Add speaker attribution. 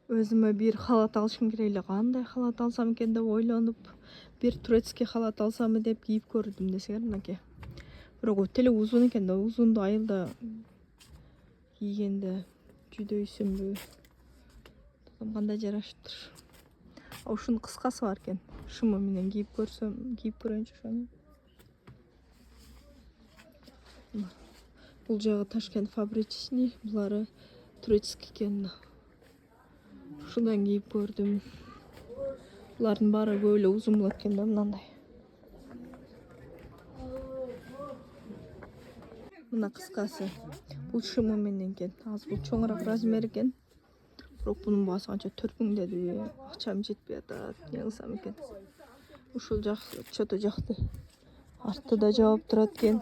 Speaker 1: Өзüme bir халат алышым керек эле. Кандай халат алсам экен деп ойлонуп, bir турецкий халат алсамбы деп кийип көрдүм десеңер мынакей. Бирок өтө эле узун экен да, узунду айылда кийгенде жүдөйсүнбү? Кандай жарашыптыр. Ушунун кыскасы бар экен. Шымы менен кийип көрсөм, кийип көрөйүнчү ошону. Бул жагы Ташкент фабричный, булары турецкий экен. Ушундан кийип көрдүм. Булардын баары көп эле узун болот экен да, мындай. Мына кыскасы. Бул шымы менен экен. Азыр бул чоңураак размер экен. Бирок бунун баасы канча 4000 деди. Акчам жетпей атат. Не кылсам экен? Ушул жак чото жакты. Артты да жаап турат экен.